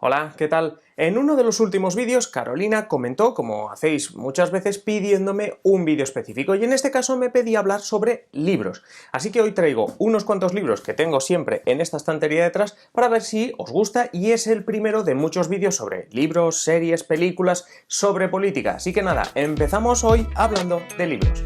Hola, ¿qué tal? En uno de los últimos vídeos, Carolina comentó, como hacéis muchas veces, pidiéndome un vídeo específico, y en este caso me pedí hablar sobre libros. Así que hoy traigo unos cuantos libros que tengo siempre en esta estantería detrás para ver si os gusta, y es el primero de muchos vídeos sobre libros, series, películas, sobre política. Así que nada, empezamos hoy hablando de libros.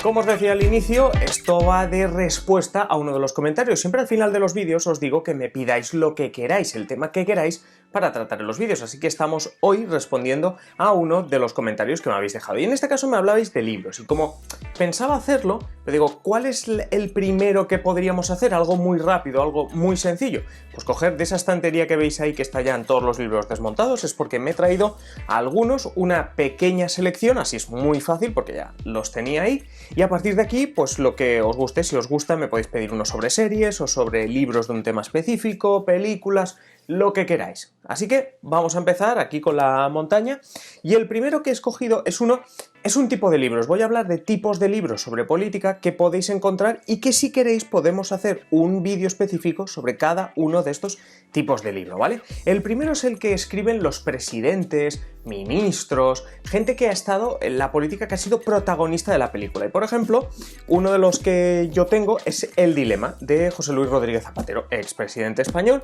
Como os decía al inicio, esto va de respuesta a uno de los comentarios. Siempre al final de los vídeos os digo que me pidáis lo que queráis, el tema que queráis para tratar en los vídeos, así que estamos hoy respondiendo a uno de los comentarios que me habéis dejado. Y en este caso me hablabais de libros, y como pensaba hacerlo, me digo, ¿cuál es el primero que podríamos hacer? Algo muy rápido, algo muy sencillo. Pues coger de esa estantería que veis ahí que está ya en todos los libros desmontados, es porque me he traído algunos, una pequeña selección, así es muy fácil porque ya los tenía ahí. Y a partir de aquí, pues lo que os guste, si os gusta me podéis pedir uno sobre series o sobre libros de un tema específico, películas, lo que queráis. Así que vamos a empezar aquí con la montaña, y el primero que he escogido es un tipo de libros. Voy a hablar de tipos de libros sobre política que podéis encontrar y que si queréis podemos hacer un vídeo específico sobre cada uno de estos tipos de libro, ¿vale? El primero es el que escriben los presidentes, ministros, gente que ha estado en la política, que ha sido protagonista de la película. Y por ejemplo, uno de los que yo tengo es El dilema, de José Luis Rodríguez Zapatero, expresidente español.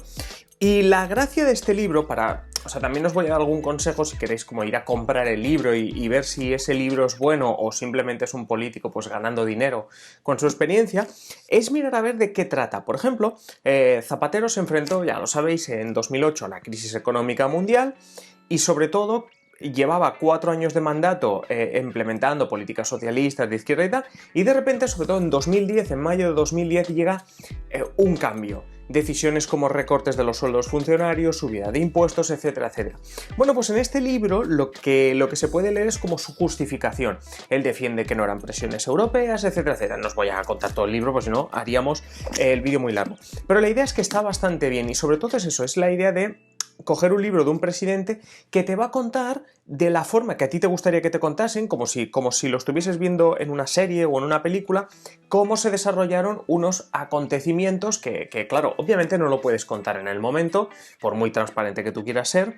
Y la gracia de este libro, también os voy a dar algún consejo si queréis como ir a comprar el libro y ver si ese libro es bueno o simplemente es un político pues ganando dinero con su experiencia, es mirar a ver de qué trata. Por ejemplo, Zapatero se enfrentó, ya lo sabéis, en 2008 a la crisis económica mundial, y sobre todo llevaba 4 años de mandato implementando políticas socialistas de izquierda y tal, y de repente, sobre todo en 2010, en mayo de 2010, llega un cambio. Decisiones como recortes de los sueldos funcionarios, subida de impuestos, etcétera, etcétera. Bueno, pues en este libro lo que se puede leer es como su justificación. Él defiende que no eran presiones europeas, etcétera, etcétera. No os voy a contar todo el libro, pues si no haríamos el vídeo muy largo. Pero la idea es que está bastante bien, y sobre todo es eso, es la idea de coger un libro de un presidente que te va a contar de la forma que a ti te gustaría que te contasen, como si lo estuvieses viendo en una serie o en una película, cómo se desarrollaron unos acontecimientos que claro, obviamente no lo puedes contar en el momento, por muy transparente que tú quieras ser,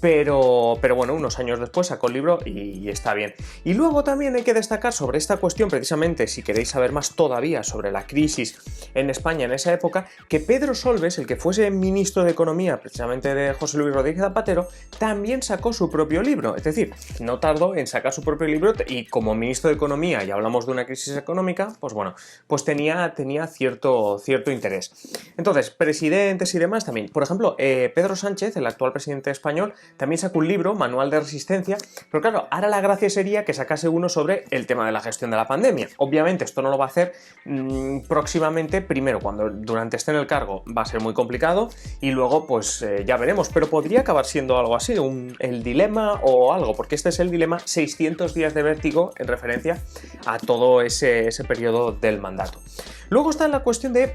pero bueno, unos años después sacó el libro y está bien. Y luego también hay que destacar sobre esta cuestión, precisamente, si queréis saber más todavía sobre la crisis en España en esa época, que Pedro Solbes, el que fuese ministro de Economía precisamente de José Luis Rodríguez Zapatero, también sacó su propio libro. Es decir, no tardó en sacar su propio libro, y como ministro de Economía, y hablamos de una crisis económica, pues bueno, pues tenía cierto interés. Entonces, presidentes y demás también. Por ejemplo, Pedro Sánchez, el actual presidente español, también sacó un libro, Manual de Resistencia, pero claro, ahora la gracia sería que sacase uno sobre el tema de la gestión de la pandemia. Obviamente esto no lo va a hacer próximamente, primero cuando durante esté en el cargo va a ser muy complicado, y luego pues ya veremos, pero podría acabar siendo algo así, el dilema o algo, porque este es el dilema, 600 días de vértigo, en referencia a todo ese periodo del mandato. Luego está la cuestión de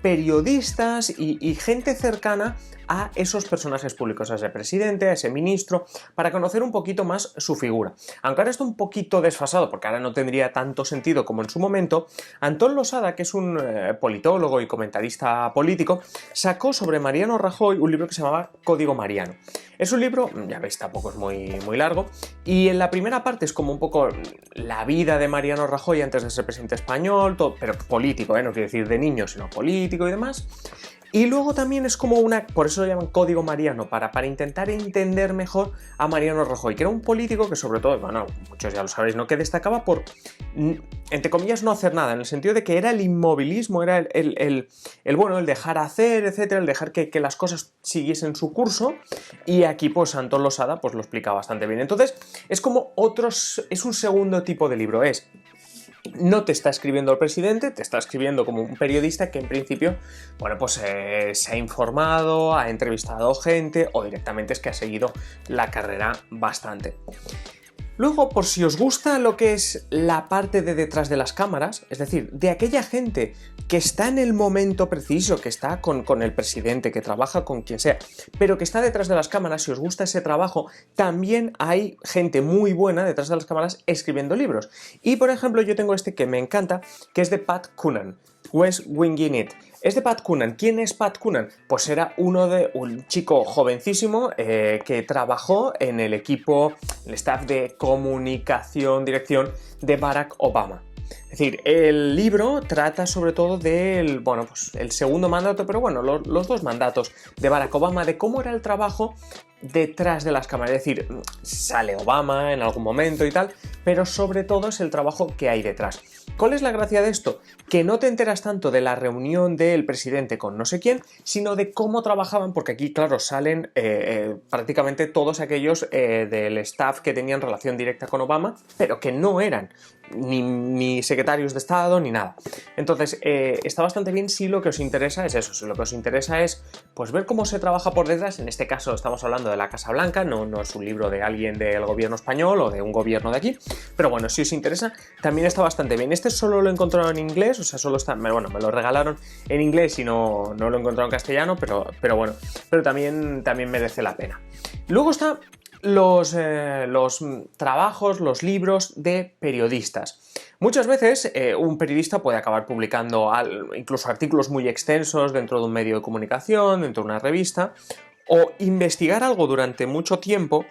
periodistas y gente cercana a esos personajes públicos, a ese presidente, a ese ministro, para conocer un poquito más su figura. Aunque ahora está un poquito desfasado, porque ahora no tendría tanto sentido como en su momento, Antón Losada, que es un politólogo y comentarista político, sacó sobre Mariano Rajoy un libro que se llamaba Código Mariano. Es un libro, ya veis, tampoco es muy largo, y en la primera parte es como un poco la vida de Mariano Rajoy antes de ser presidente español, todo, pero político, no quiero decir de niño, sino político y demás. Y luego también es como por eso lo llaman Código Mariano, para intentar entender mejor a Mariano Rajoy, que era un político que, sobre todo, bueno, muchos ya lo sabéis, ¿no?, que destacaba por, entre comillas, no hacer nada, en el sentido de que era el inmovilismo, era el dejar hacer, etcétera, el dejar que las cosas siguiesen su curso, y aquí pues Antón Losada pues lo explica bastante bien. Entonces es como es un segundo tipo de libro, no te está escribiendo el presidente, te está escribiendo como un periodista que en principio, bueno, pues se ha informado, ha entrevistado gente, o directamente es que ha seguido la carrera bastante. Luego, por si os gusta lo que es la parte de detrás de las cámaras, es decir, de aquella gente que está en el momento preciso, que está con el presidente, que trabaja con quien sea, pero que está detrás de las cámaras, si os gusta ese trabajo, también hay gente muy buena detrás de las cámaras escribiendo libros. Y, por ejemplo, yo tengo este que me encanta, que es de Pat Coonan. West Winging It. Es de Pat Coonan. ¿Quién es Pat Coonan? Pues era un chico jovencísimo que trabajó en el equipo, el staff de comunicación, dirección de Barack Obama. Es decir, el libro trata sobre todo del, bueno, pues el segundo mandato, pero bueno, los dos mandatos de Barack Obama, de cómo era el trabajo detrás de las cámaras. Es decir, sale Obama en algún momento y tal, pero sobre todo es el trabajo que hay detrás. ¿Cuál es la gracia de esto? Que no te enteras tanto de la reunión del presidente con no sé quién, sino de cómo trabajaban, porque aquí, claro, salen prácticamente todos aquellos del staff que tenían relación directa con Obama, pero que no eran ni secretarios de Estado ni nada. Entonces, está bastante bien si lo que os interesa es eso, si lo que os interesa es pues ver cómo se trabaja por detrás. En este caso estamos hablando de la Casa Blanca, no es un libro de alguien del gobierno español o de un gobierno de aquí, pero bueno, si os interesa, también está bastante bien. Este solo lo he encontrado en inglés, o sea, solo está, bueno, me lo regalaron en inglés y no lo he encontrado en castellano, pero bueno, pero también merece la pena. Luego está los trabajos, los libros de periodistas. Muchas veces un periodista puede acabar publicando incluso artículos muy extensos dentro de un medio de comunicación, dentro de una revista, o investigar algo durante mucho tiempo,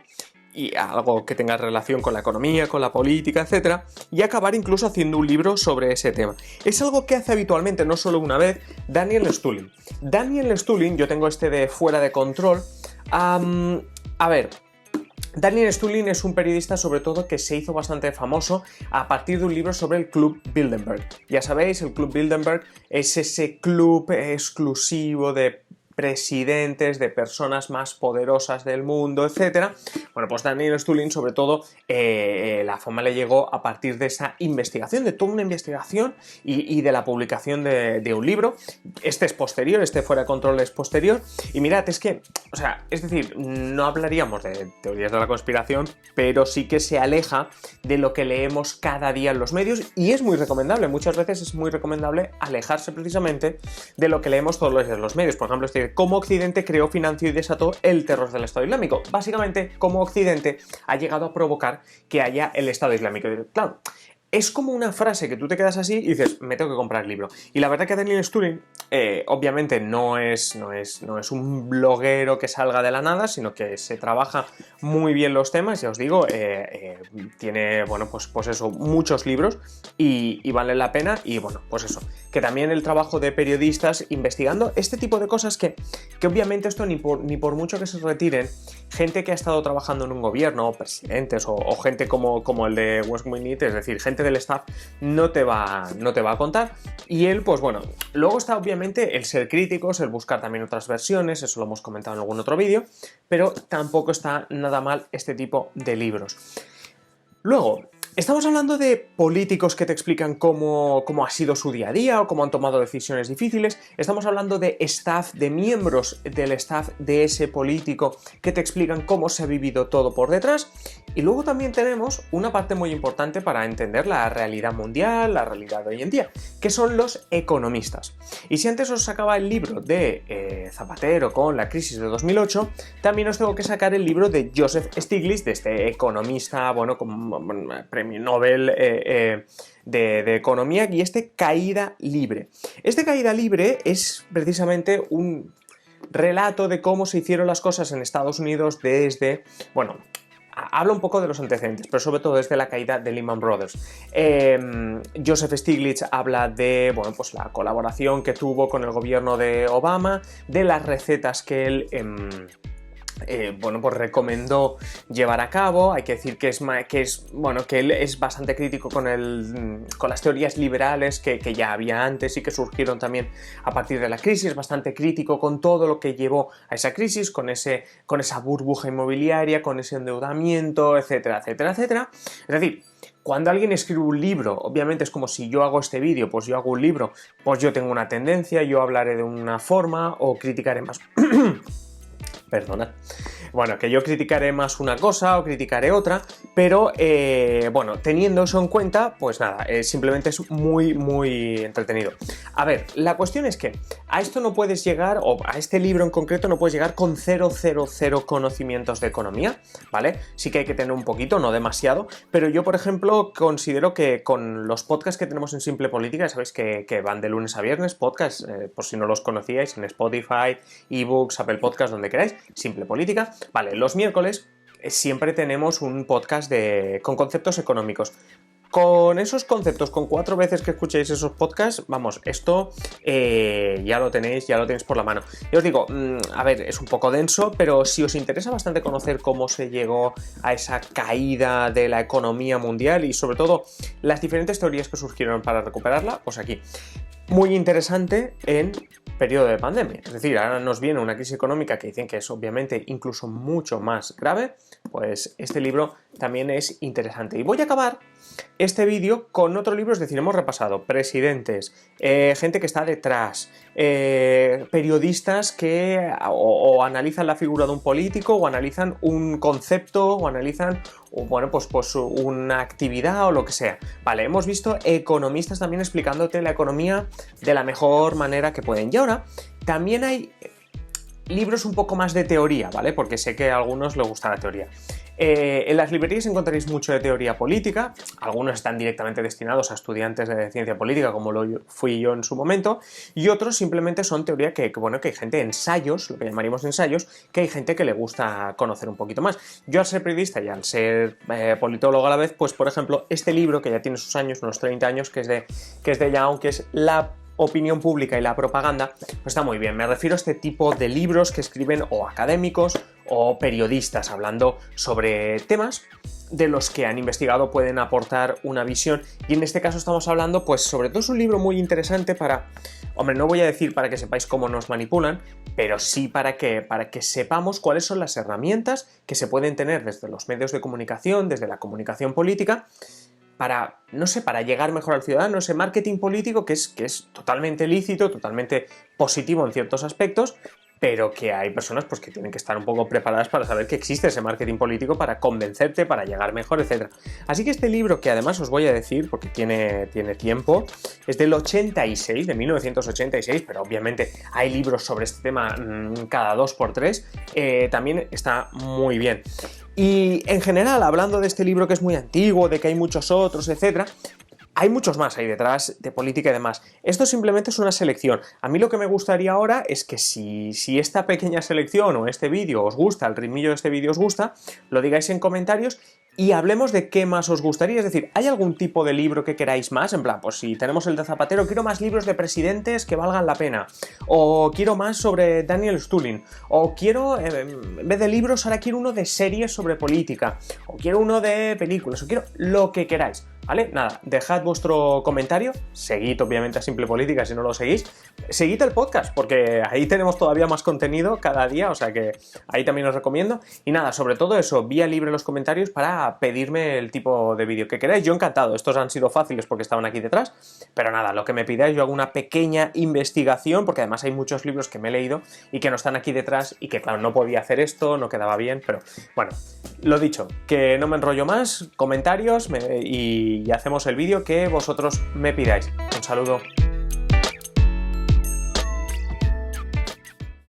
y algo que tenga relación con la economía, con la política, etcétera, y acabar incluso haciendo un libro sobre ese tema. Es algo que hace habitualmente, no solo una vez, Daniel Stulin. Daniel Stulin, yo tengo este de Fuera de Control. A ver, Daniel Stulin es un periodista sobre todo que se hizo bastante famoso a partir de un libro sobre el Club Bilderberg. Ya sabéis, el Club Bilderberg es ese club exclusivo de presidentes, de personas más poderosas del mundo, etcétera. Bueno, pues Daniel Stulin, sobre todo, la fama le llegó a partir de esa investigación, de toda una investigación y de la publicación de un libro. Este es posterior, este Fuera de Control es posterior. Y mirad, es que, o sea, es decir, no hablaríamos de teorías de la conspiración, pero sí que se aleja de lo que leemos cada día en los medios y es muy recomendable. Muchas veces es muy recomendable alejarse precisamente de lo que leemos todos los días en los medios. Por ejemplo, cómo Occidente creó, financió y desató el terror del Estado Islámico. Básicamente, cómo Occidente ha llegado a provocar que haya el Estado Islámico. Claro, es como una frase que tú te quedas así y dices, me tengo que comprar el libro. Y la verdad que Daniel Stulin, obviamente no es un bloguero que salga de la nada, sino que se trabaja muy bien los temas, ya os digo, tiene, bueno, pues eso, muchos libros y vale la pena. Y bueno, pues eso, que también el trabajo de periodistas investigando este tipo de cosas que obviamente esto ni por mucho que se retiren, gente que ha estado trabajando en un gobierno, presidentes o gente como el de West Winging It, es decir, gente del staff, no te va a contar. Y él, pues bueno, luego está obviamente el ser críticos, el buscar también otras versiones, eso lo hemos comentado en algún otro vídeo, pero tampoco está nada mal este tipo de libros. Luego, estamos hablando de políticos que te explican cómo ha sido su día a día o cómo han tomado decisiones difíciles. Estamos hablando de staff, de miembros del staff de ese político que te explican cómo se ha vivido todo por detrás. Y luego también tenemos una parte muy importante para entender la realidad mundial, la realidad de hoy en día, que son los economistas. Y si antes os sacaba el libro de Zapatero con la crisis de 2008, también os tengo que sacar el libro de Joseph Stiglitz, de este economista, bueno, como premio Nobel de economía, y este Caída Libre. Este Caída Libre es precisamente un relato de cómo se hicieron las cosas en Estados Unidos desde, bueno, habla un poco de los antecedentes, pero sobre todo desde la caída de Lehman Brothers. Joseph Stiglitz habla de, bueno, pues la colaboración que tuvo con el gobierno de Obama, de las recetas que él bueno, pues recomendó llevar a cabo. Hay que decir que él es bastante crítico con las teorías liberales que ya había antes y que surgieron también a partir de la crisis, bastante crítico con todo lo que llevó a esa crisis, con esa burbuja inmobiliaria, con ese endeudamiento, etcétera, etcétera, etcétera. Es decir, cuando alguien escribe un libro, obviamente es como si yo hago este vídeo, pues yo hago un libro, pues yo tengo una tendencia, yo hablaré de una forma o criticaré más. Perdonad. bueno, que yo criticaré más una cosa o criticaré otra, pero bueno, teniendo eso en cuenta, pues nada, simplemente es muy entretenido. A ver, la cuestión es que a esto no puedes llegar, o a este libro en concreto no puedes llegar con 000 conocimientos de economía, ¿vale? Sí que hay que tener un poquito, no demasiado, pero yo, por ejemplo, considero que con los podcasts que tenemos en Simple Política, sabéis que van de lunes a viernes, podcasts, por si no los conocíais, en Spotify, eBooks, Apple Podcasts, donde queráis, Simple Política, vale, los miércoles siempre tenemos un podcast con conceptos económicos. Con esos conceptos, con 4 veces que escuchéis esos podcasts, vamos, esto ya lo tenéis por la mano. Y os digo, a ver, es un poco denso, pero si os interesa bastante conocer cómo se llegó a esa caída de la economía mundial y sobre todo las diferentes teorías que surgieron para recuperarla, pues aquí. Muy interesante en periodo de pandemia. Es decir, ahora nos viene una crisis económica que dicen que es obviamente incluso mucho más grave, pues este libro también es interesante. Y voy a acabar este vídeo con otro libro, es decir, hemos repasado presidentes, gente que está detrás, periodistas que o analizan la figura de un político, o analizan un concepto, o analizan, bueno, pues una actividad o lo que sea. Vale, hemos visto economistas también explicándote la economía de la mejor manera que pueden. Y ahora también hay libros un poco más de teoría, ¿vale? Porque sé que a algunos les gusta la teoría. En las librerías encontraréis mucho de teoría política, algunos están directamente destinados a estudiantes de ciencia política, como lo fui yo en su momento, y otros simplemente son teoría que hay gente, ensayos, lo que llamaríamos ensayos, que hay gente que le gusta conocer un poquito más. Yo, al ser periodista y al ser politólogo a la vez, pues por ejemplo, este libro, que ya tiene sus años, unos 30 años, que es de Young, que es La opinión pública y la propaganda, pues está muy bien. Me refiero a este tipo de libros que escriben o académicos o periodistas hablando sobre temas de los que han investigado, pueden aportar una visión, y en este caso estamos hablando, pues sobre todo es un libro muy interesante para, hombre, no voy a decir para que sepáis cómo nos manipulan, pero sí para que sepamos cuáles son las herramientas que se pueden tener desde los medios de comunicación, desde la comunicación política, para, no sé, para llegar mejor al ciudadano, ese marketing político que es totalmente lícito, totalmente positivo en ciertos aspectos, pero que hay personas pues que tienen que estar un poco preparadas para saber que existe ese marketing político, para convencerte, para llegar mejor, etc. Así que este libro, que además os voy a decir, porque tiene tiempo, es del 86, de 1986, pero obviamente hay libros sobre este tema cada 2x3, también está muy bien. Y en general, hablando de este libro que es muy antiguo, de que hay muchos otros, etc., hay muchos más ahí detrás de política y demás. Esto simplemente es una selección. A mí lo que me gustaría ahora es que si esta pequeña selección o este vídeo os gusta, el ritmillo de este vídeo os gusta, lo digáis en comentarios y hablemos de qué más os gustaría. Es decir, ¿hay algún tipo de libro que queráis más? En plan, pues si tenemos el de Zapatero, quiero más libros de presidentes que valgan la pena. O quiero más sobre Daniel Stulin. O quiero, en vez de libros, ahora quiero uno de series sobre política. O quiero uno de películas. O quiero lo que queráis. ¿Vale? Nada, dejad vuestro comentario, seguid obviamente a Simple Política si no lo seguís, seguid el podcast porque ahí tenemos todavía más contenido cada día, o sea que ahí también os recomiendo. Y nada, sobre todo eso, vía libre los comentarios para pedirme el tipo de vídeo que queráis. Yo encantado, estos han sido fáciles porque estaban aquí detrás, pero nada, lo que me pidáis, yo hago una pequeña investigación, porque además hay muchos libros que me he leído y que no están aquí detrás y que claro, no podía hacer esto, no quedaba bien, pero bueno, lo dicho, que no me enrollo más, comentarios y hacemos el vídeo que vosotros me pidáis. Un saludo.